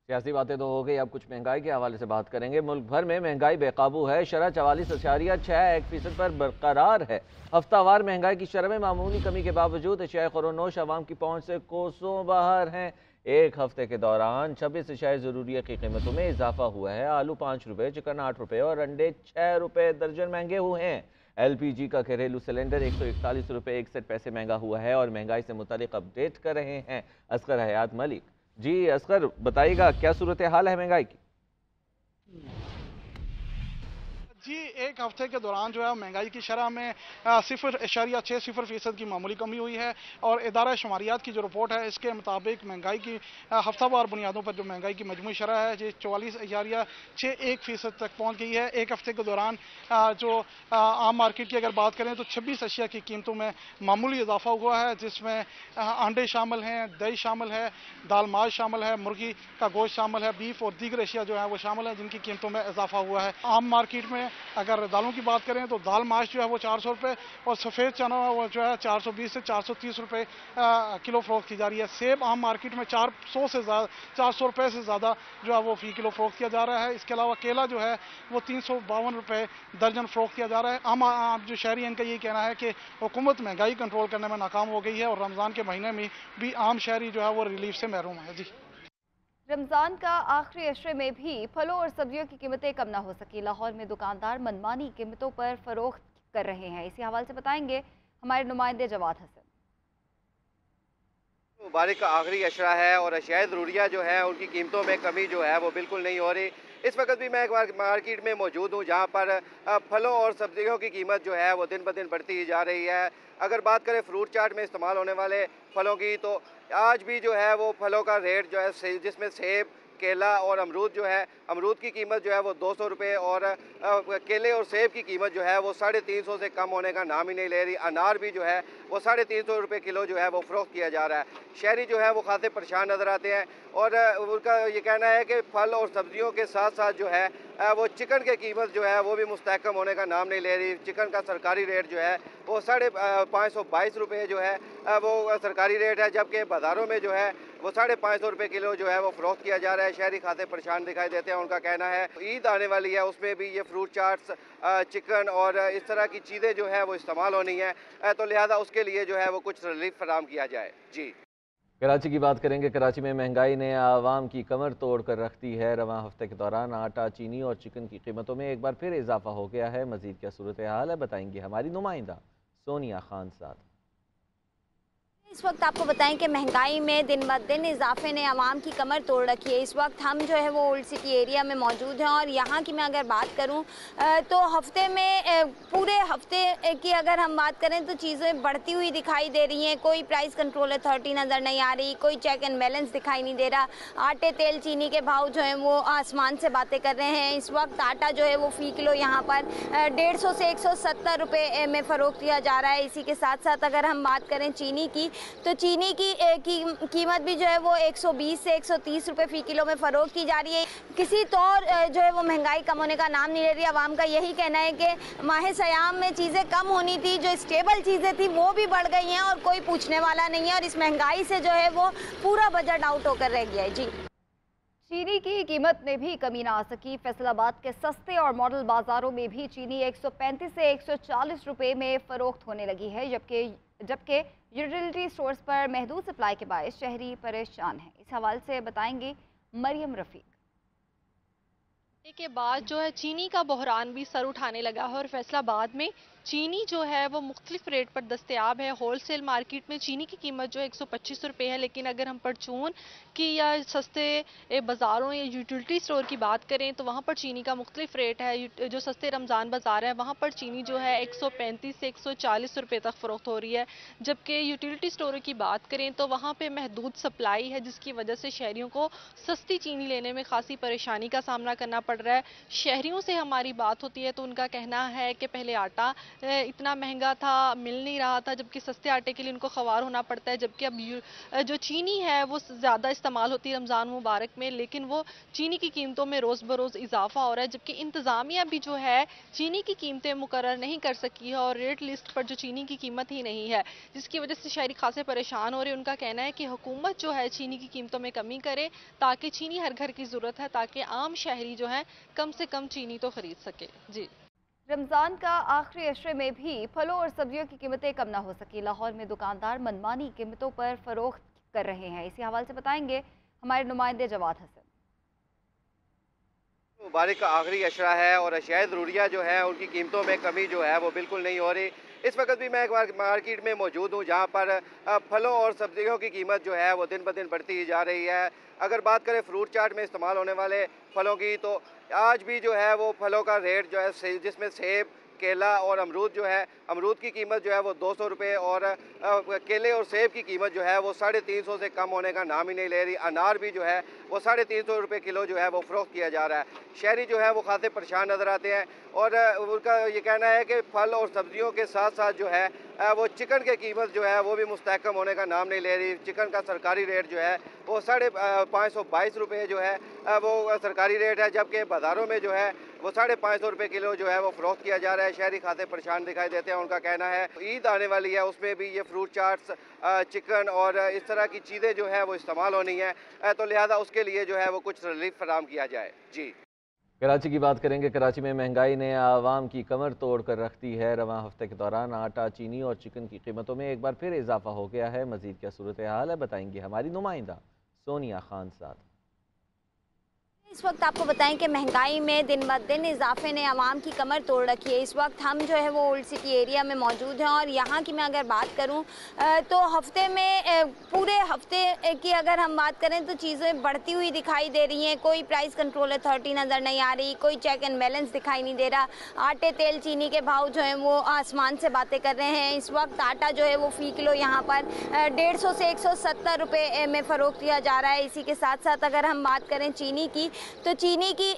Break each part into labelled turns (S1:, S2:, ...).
S1: सियासी बातें तो हो गई, अब कुछ महंगाई के हवाले से बात करेंगे। मुल्क भर में महंगाई बेकाबू है, शरह 44.6% पर बरकरार है। हफ्तावार महंगाई की शरह में मामूली कमी के बावजूद अशिया ख़ुरोनोश आवाम की पहुंच से कोसों बाहर हैं। एक हफ्ते के दौरान 26 अशिया ज़रूरिया की कीमतों में इजाफा हुआ है। आलू 5 रुपये, चिकन 8 रुपये और अंडे 6 रुपये दर्जन महंगे हुए हैं। LPG का घरेलू सिलेंडर 141 रुपये 61 पैसे महंगा हुआ है। और महंगाई से मुतालिक अपडेट कर रहे हैं असगर हयात मलिक। जी असगर, बताइएगा क्या सूरत हाल है महंगाई की?
S2: जी, एक हफ्ते के दौरान जो है महंगाई की शरह में 0.60% की मामूली कमी हुई है। और इदारा शुमारियात की जो रिपोर्ट है इसके मुताबिक महंगाई की हफ्तावार बुनियादों पर जो महंगाई की मजमूई शरह है ये 44.61% तक पहुंच गई है। एक हफ्ते के दौरान जो आम मार्केट की अगर बात करें तो 26 अशिया की कीमतों में मामूली इजाफा हुआ है, जिसमें अंडे शामिल हैं, दही शामिल है, दाल माश शामिल है, मुर्गी का गोश्त शामिल है, बीफ और दीगर अशिया जो है वो शामिल है जिनकी कीमतों में इजाफा हुआ है। आम मार्केट में अगर दालों की बात करें तो दाल माश जो है वो 400 रुपये और सफ़ेद चना वो जो है 420 से 430 रुपये किलो फरोख्त की जा रही है। सेब आम मार्केट में 400 रुपये से ज़्यादा जो है वो फी किलो फरोख्त किया जा रहा है। इसके अलावा केला जो है वो 352 रुपये दर्जन फरोख्त किया जा रहा है। आम जो शहरी इनका यही कहना है कि हुकूमत महंगाई कंट्रोल करने में नाकाम हो गई है और रमज़ान के महीने में भी आम शहरी जो है वो रिलीफ से महरूम है। जी,
S3: रमज़ान का आखिरी अशरे में भी फलों और सब्जियों की कीमतें कम ना हो सकी। लाहौर में दुकानदार मनमानी कीमतों पर फरोख्त कर रहे हैं। इसी हवाले से बताएंगे हमारे नुमाइंदे जवाद हसन।
S4: मुबारक का आखिरी अशरा है और अशिया ज़रूरिया जो है उनकी कीमतों में कमी जो है वो बिल्कुल नहीं हो रही। इस वक्त भी मैं एक बार मार्केट में मौजूद हूँ जहाँ पर फलों और सब्जियों की कीमत जो है वो दिन ब दिन बढ़ती ही जा रही है। अगर बात करें फ्रूट चाट में इस्तेमाल होने वाले फलों की तो आज भी जो है वो फलों का रेट जो है जिसमें सेब, केला और अमरूद जो है, अमरूद की कीमत जो है वो 200 रुपये और केले और सेब की कीमत जो है वो 350 से कम होने का नाम ही नहीं ले रही। अनार भी जो है वो 350 रुपये किलो जो है वो फ़रोख्त किया जा रहा है। शहरी जो है वो खासे परेशान नज़र आते हैं और उनका ये कहना है कि फल और सब्जियों के साथ साथ जो है वो चिकन की कीमत जो है वो भी मुस्तहकम होने का नाम नहीं ले रही। चिकन का सरकारी रेट जो है वो 522 रुपये जो है वो सरकारी रेट है, जबकि बाज़ारों में जो है वो 550 रुपये किलो जो है वो फ़रोख्त किया जा रहा है। शहरी खाते परेशान दिखाई देते हैं। उनका कहना है ईद आने वाली है, उसमें भी ये फ्रूट चाट्स, चिकन और इस तरह की चीज़ें जो है वो इस्तेमाल होनी है, तो लिहाजा उसके लिए जो है वो कुछ रिलीफ फराम किया जाए। जी,
S1: कराची की बात करेंगे। कराची में महंगाई ने आवाम की कमर तोड़ कर रख दी है। रवां हफ्ते के दौरान आटा, चीनी और चिकन की कीमतों में एक बार फिर इजाफा हो गया है। मजीद क्या सूरत हाल है बताएंगे हमारी नुमाइंदा सोनिया खान साथ।
S5: इस वक्त आपको बताएं कि महंगाई में दिन ब दिन इजाफे ने आवाम की कमर तोड़ रखी है। इस वक्त हम जो है वो ओल्ड सिटी एरिया में मौजूद हैं और यहाँ की मैं अगर बात करूँ तो हफ्ते में पूरे हफ्ते की अगर हम बात करें तो चीज़ें बढ़ती हुई दिखाई दे रही हैं। कोई प्राइस कंट्रोल अथॉरिटी नज़र नहीं आ रही, कोई चेक एंड बैलेंस दिखाई नहीं दे रहा। आटे, तेल, चीनी के भाव जो हैं वो आसमान से बातें कर रहे हैं। इस वक्त आटा जो है वो फ़ी किलो यहाँ पर 150 से 170 रुपये में फ़रोख्त किया जा रहा है। इसी के साथ साथ अगर हम बात करें चीनी की तो चीनी की कीमत भी जो है वो 120 से 130 रुपये फ़ी किलो में फ़रोख्त की जा रही है। किसी तौर जो है वो महंगाई कम होने का नाम नहीं ले रही। आवाम का यही कहना है कि माह सयाम में चीज़ें कम होनी थी, जो स्टेबल चीज़ें थी वो भी बढ़ गई हैं और कोई पूछने वाला नहीं है और इस महंगाई से जो है वो पूरा बजट आउट होकर रह गया है। जी,
S3: चीनी की कीमत में भी कमी ना आ सकी। फैसलाबाद के सस्ते और मॉडल बाजारों में भी चीनी 135 से 140 रुपये में फ़रोख्त होने लगी है, जबकि यूटिलिटी स्टोर्स पर महदूद सप्लाई के बायस शहरी परेशान हैं। इस हवाले से बताएंगी मरियम रफ़ीक।
S6: के बाद जो है चीनी का बहरान भी सर उठाने लगा है और फैसलाबाद में चीनी जो है वो मुख्तलिफ रेट पर दस्तयाब है। होलसेल मार्केट में चीनी की कीमत जो है 125 रुपये है, लेकिन अगर हम परचून की या सस्ते बाज़ारों या यूटिलिटी स्टोर की बात करें तो वहाँ पर चीनी का मुख्तलिफ रेट है। जो सस्ते रमज़ान बाज़ार है वहाँ पर चीनी जो है 135 से 140 रुपये तक फ़रोख्त हो रही है, जबकि यूटिलिटी स्टोरों की बात करें तो वहाँ पर महदूद सप्लाई है, जिसकी वजह से शहरियों को सस्ती चीनी लेने में खासी परेशानी का सामना करना पड़ रहा है। शहरियों से हमारी बात होती है तो उनका कहना है कि पहले आटा इतना महंगा था, मिल नहीं रहा था, जबकि सस्ते आटे के लिए उनको ख्वार होना पड़ता है। जबकि अब जो चीनी है वो ज़्यादा इस्तेमाल होती है रमज़ान मुबारक में, लेकिन वो चीनी की कीमतों में रोज़ बरोज़ इजाफा हो रहा है। जबकि इंतज़ामिया भी जो है चीनी की कीमतें मुकर्रर नहीं कर सकी है और रेट लिस्ट पर जो चीनी की कीमत ही नहीं है, जिसकी वजह से शहरी खासे परेशान हो रहे हैं। उनका कहना है कि हुकूमत जो है चीनी की कीमतों में कमी करे ताकि चीनी हर घर की ज़रूरत है, ताकि आम शहरी जो है कम से कम चीनी तो खरीद सके। जी।
S3: रमज़ान का आखिरी अशरे में भी फलों और सब्जियों की कीमतें कम न हो सकी। लाहौर में दुकानदार मनमानी कीमतों पर फरोख्त कर रहे हैं। इसी हवाले से बताएंगे हमारे नुमाइंदे जवाद हसन।
S4: मुबारक का आखिरी अशरा है और अशिया ज़रूरिया जो है उनकी कीमतों में कमी जो है वो बिल्कुल नहीं हो रही। इस वक्त भी मैं एक बार मार्केट में मौजूद हूँ जहाँ पर फलों और सब्जियों की कीमत जो है वो दिन ब दिन बढ़ती ही जा रही है। अगर बात करें फ्रूट चाट में इस्तेमाल होने वाले फलों की, तो आज भी जो है वो फलों का रेट जो है जिसमें सेब, केला और अमरूद जो है, अमरूद की कीमत जो है वो 200 रुपये और केले और सेब की कीमत जो है वो 350 से कम होने का नाम ही नहीं ले रही। अनार भी जो है वो 350 रुपये किलो जो है वो फ़रोख्त किया जा रहा है। शहरी जो है वो खासे परेशान नज़र आते हैं और उनका ये कहना है कि फल और सब्जियों के साथ साथ जो है वो चिकन की कीमत जो है वो भी मुस्तहकम होने का नाम नहीं ले रही। चिकन का सरकारी रेट जो है वो 522 रुपये जो है वो सरकारी रेट है, जबकि बाज़ारों में जो है वो 550 रुपये किलो जो है वो फ़रोख्त किया जा रहा है। शहरी खाते परेशान दिखाई देते हैं। उनका कहना है ईद आने वाली है, उसमें भी ये फ्रूट चाट्स, चिकन और इस तरह की चीज़ें जो है वो इस्तेमाल होनी है, तो लिहाजा उसके लिए जो है वो कुछ रिलीफ फराम किया जाए। जी।
S1: कराची की बात करेंगे। कराची में महंगाई ने आवाम की कमर तोड़ कर रख दी है। रवां हफ्ते के दौरान आटा, चीनी और चिकन की कीमतों में एक बार फिर इजाफा हो गया है। मजीद क्या सूरत हाल है बताएंगे हमारी नुमाइंदा सोनिया खान साथ।
S5: इस वक्त आपको बताएं कि महंगाई में दिन ब दिन इजाफे ने आवाम की कमर तोड़ रखी है। इस वक्त हम जो है वो ओल्ड सिटी एरिया में मौजूद हैं और यहाँ की मैं अगर बात करूँ तो हफ्ते में पूरे हफ्ते की अगर हम बात करें तो चीज़ें बढ़ती हुई दिखाई दे रही हैं। कोई प्राइस कंट्रोल अथॉरिटी नज़र नहीं आ रही, कोई चेक एंड बैलेंस दिखाई नहीं दे रहा। आटे, तेल, चीनी के भाव जो हैं वो आसमान से बातें कर रहे हैं। इस वक्त आटा जो है वो फ़ी किलो यहाँ पर 150 से 170 रुपये में फ़रोख्त किया जा रहा है। इसी के साथ साथ अगर हम बात करें चीनी की, तो चीनी की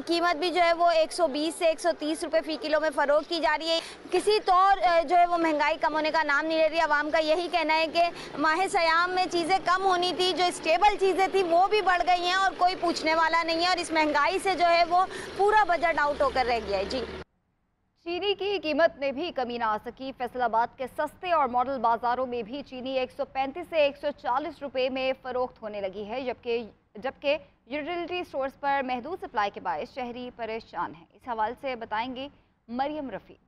S5: कीमत भी जो है वो 120 से 130 रुपये फ़ी किलो में फ़रोख्त की जा रही है। किसी तौर जो है वो महंगाई कम होने का नाम नहीं ले रही। आवाम का यही कहना है कि माह सयाम में चीज़ें कम होनी थी, जो स्टेबल चीज़ें थी वो भी बढ़ गई हैं और कोई पूछने वाला नहीं है और इस महंगाई से जो है वो पूरा बजट आउट होकर रह गया है। जी।
S3: चीनी की कीमत में भी कमी ना आ सकी। फैसलाबाद के सस्ते और मॉडल बाजारों में भी चीनी 135 से 140 रुपये में फ़रोख्त होने लगी है, जबकि यूटिलिटी स्टोर्स पर महदूद सप्लाई के बायस शहरी परेशान हैं। इस हवाले से बताएंगी मरियम रफ़ीक।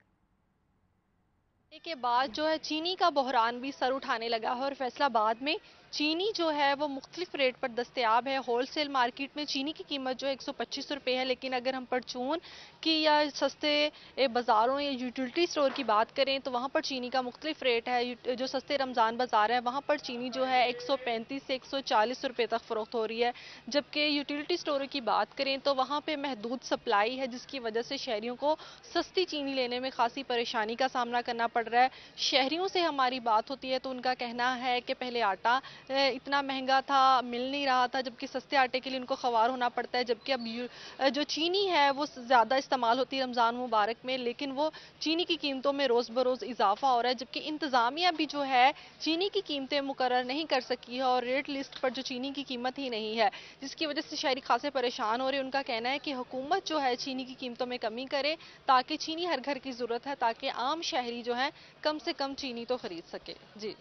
S6: के बाद जो है चीनी का बहरान भी सर उठाने लगा है और फैसलाबाद में चीनी जो है वो मुख्तलिफ रेट पर दस्तयाब है। होलसेल मार्केट में चीनी की कीमत जो 125 रुपये है, लेकिन अगर हम परचून की या सस्ते बाज़ारों या यूटिलिटी स्टोर की बात करें तो वहाँ पर चीनी का मुख्तलिफ रेट है। जो सस्ते रमज़ान बाज़ार है वहाँ पर चीनी जो है 135 से 140 रुपये तक फ़रोख्त हो रही है, जबकि यूटिलिटी स्टोरों की बात करें तो वहाँ पर महदूद सप्लाई है, जिसकी वजह से शहरियों को सस्ती चीनी लेने में खासी परेशानी का सामना करना पड़ रहा है। शहरियों से हमारी बात होती है तो उनका कहना है कि पहले आटा इतना महंगा था, मिल नहीं रहा था, जबकि सस्ते आटे के लिए उनको ख्वार होना पड़ता है। जबकि अब जो चीनी है वो ज़्यादा इस्तेमाल होती है रमज़ान मुबारक में, लेकिन वो चीनी की कीमतों में रोज़ बरोज़ इजाफा हो रहा है। जबकि इंतज़ामिया भी जो है चीनी की कीमतें मुकर्रर नहीं कर सकी है और रेट लिस्ट पर जो चीनी की कीमत ही नहीं है, जिसकी वजह से शहरी खासे परेशान हो रहे हैं। उनका कहना है कि हुकूमत जो है चीनी की कीमतों में कमी करे ताकि चीनी हर घर की ज़रूरत है, ताकि आम शहरी जो है कम से कम चीनी तो खरीद सके। जी।